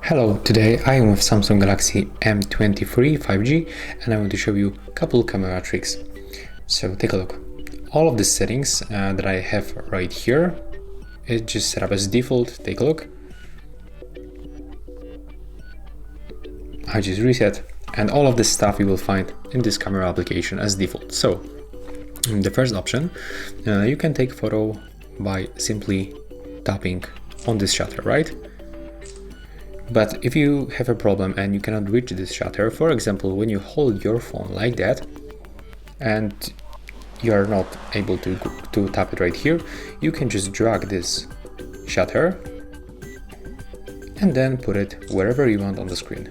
Hello, today I am with Samsung Galaxy M23 5G and I want to show you a couple camera tricks. So take a look. All of the settings that I have right here, it's just set up as default. Take a look. I just reset, and all of this stuff you will find in this camera application as default. So in the first option, you can take photo by simply tapping on this shutter, right? But if you have a problem and you cannot reach this shutter, for example, when you hold your phone like that and you are not able to tap it right here, you can just drag this shutter and then put it wherever you want on the screen.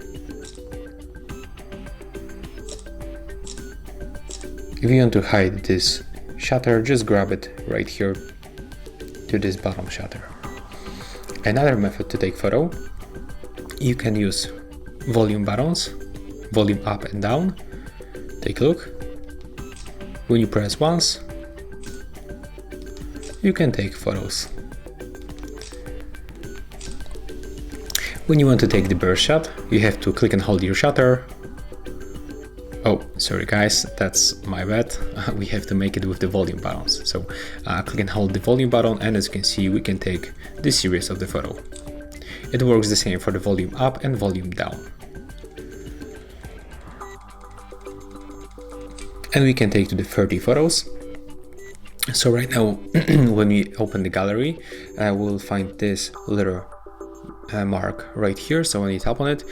If you want to hide this shutter, just grab it right here to this bottom shutter. Another method to take photo, you can use volume buttons, volume up and down. Take a look. When you press once, you can take photos. When you want to take the burst shot, you have to click and hold your shutter. Oh, sorry guys, that's my bad. We have to make it with the volume buttons. So click and hold the volume button, and as you can see, we can take the series of the photo. It works the same for the volume up and volume down. And we can take to the 30 photos. So right now, when we open the gallery, we'll find this little mark right here. So when you tap on it,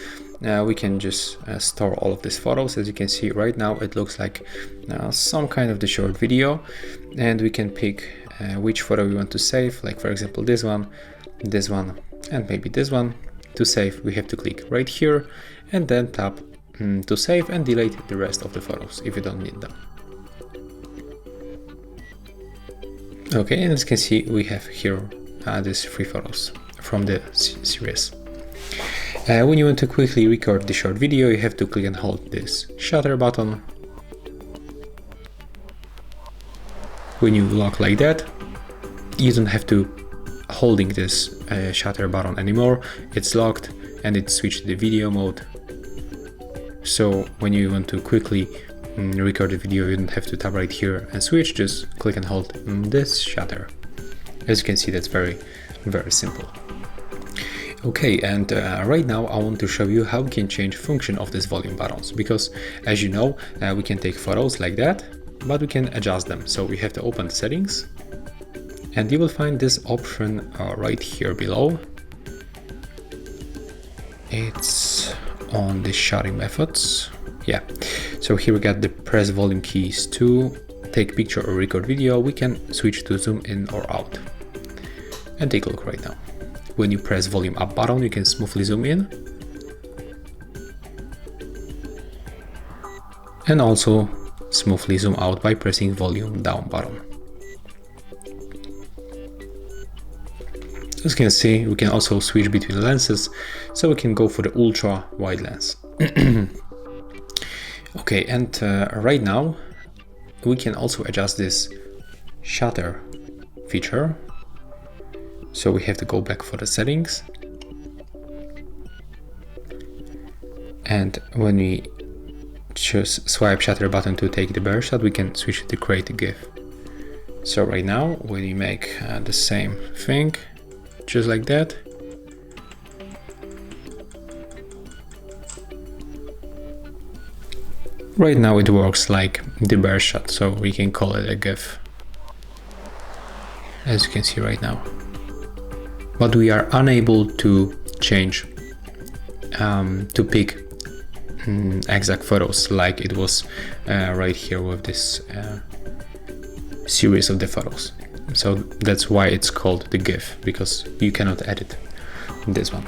we can just store all of these photos. As you can see right now, it looks like some kind of the short video, and we can pick which photo we want to save. Like for example, this one, and maybe this one. To save, we have to click right here and then tap to save and delete the rest of the photos if you don't need them. Okay, and as you can see, we have here these 3 photos from the series. When you want to quickly record the short video, you have to click and hold this shutter button. When you lock like that, you don't have to holding this shutter button anymore. It's locked and it's switched to the video mode. So when you want to quickly record the video, you don't have to tap right here and switch, just click and hold this shutter. As you can see, that's very simple. Okay, and right now I want to show you how we can change function of these volume buttons, because as you know, we can take photos like that, but we can adjust them. So we have to open the settings, and you will find this option right here below. It's on the shotting methods. Yeah, so here we got the press volume keys to take picture or record video. We can switch to zoom in or out. And take a look right now. When you press volume up button, you can smoothly zoom in. And also smoothly zoom out by pressing volume down button. As you can see, we can also switch between lenses, so we can go for the ultra wide lens. Okay, and right now we can also adjust this shutter feature. So we have to go back for the settings, and when we choose swipe shutter button to take the burst shot, we can switch to create a GIF. So right now, when we make the same thing, just like that, right now it works like the burst shot, so we can call it a GIF, as you can see right now. But we are unable to change to pick exact photos like it was right here with this series of the photos. So that's why it's called the GIF, because you cannot edit this one.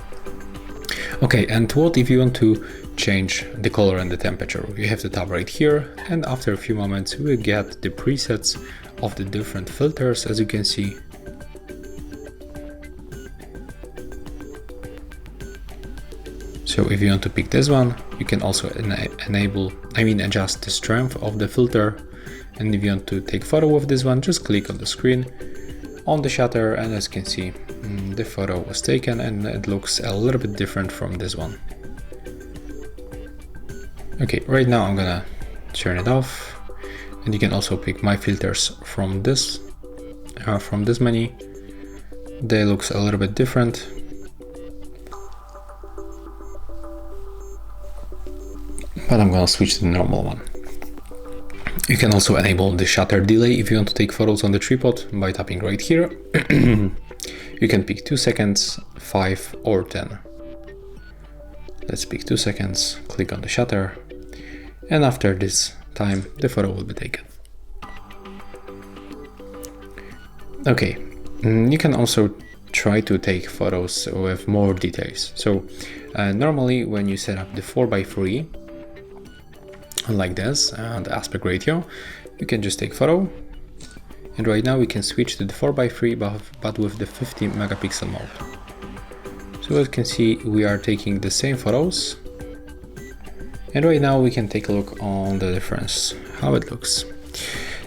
Okay, and what if you want to change the color and the temperature? You have to tap right here, and after a few moments we get the presets of the different filters, as you can see. So if you want to pick this one, you can also adjust the strength of the filter, And if you want to take photo of this one, just click on the screen on the shutter, and as you can see, the photo was taken and it looks a little bit different from this one. Okay, right now I'm gonna turn it off, and you can also pick my filters from this menu. They looks a little bit different. But I'm gonna switch to the normal one. You can also enable the shutter delay if you want to take photos on the tripod by tapping right here. You can pick 2 seconds, 5 or 10. Let's pick 2 seconds, click on the shutter, and after this time the photo will be taken. Okay, you can also try to take photos with more details. So normally when you set up the 4:3 like this and the aspect ratio, you can just take photo, and right now we can switch to the 4:3 but with the 50 megapixel mode. So as you can see, we are taking the same photos, and right now we can take a look on the difference, how it looks.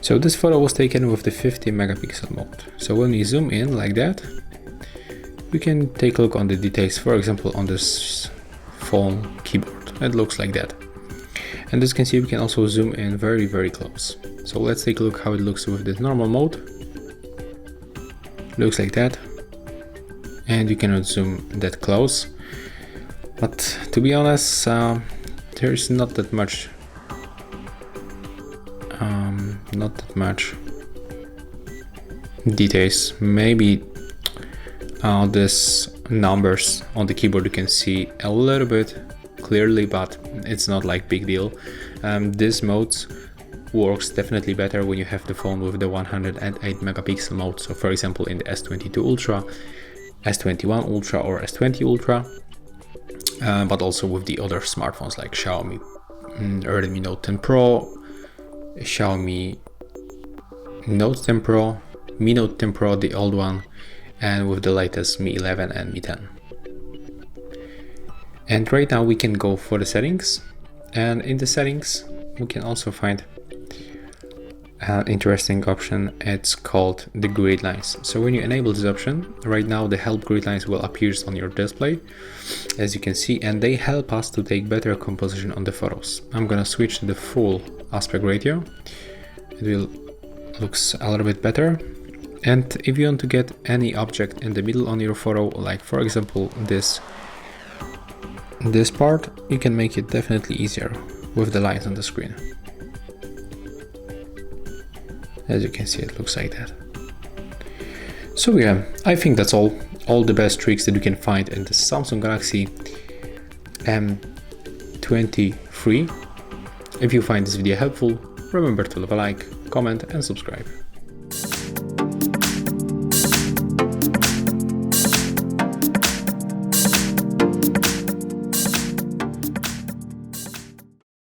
So this photo was taken with the 50 megapixel mode. So when we zoom in like that, we can take a look on the details, for example on this phone keyboard. It looks like that. And as you can see, we can also zoom in very close. So let's take a look how it looks with the normal mode. Looks like that. And you cannot zoom that close. But to be honest, there's not that much details. Maybe this numbers on the keyboard you can see a little bit clearly, but it's not like big deal. This mode works definitely better when you have the phone with the 108 megapixel mode. So for example in the S22 Ultra, S21 Ultra or S20 Ultra, but also with the other smartphones like Xiaomi Redmi Note 10 Pro, Xiaomi Note 10 Pro, Mi Note 10 Pro, the old one, and with the latest Mi 11 and Mi 10. And right now we can go for the settings, and in the settings we can also find an interesting option. It's called the grid lines. So when you enable this option, right now the help grid lines will appear on your display, as you can see, and they help us to take better composition on the photos. I'm gonna switch to the full aspect ratio. It will looks a little bit better. And if you want to get any object in the middle on your photo, like for example this part, you can make it definitely easier with the lines on the screen. As you can see, it looks like that. So yeah, I think that's all the best tricks that you can find in the Samsung Galaxy M23. If you find this video helpful, remember to leave a like, comment and subscribe.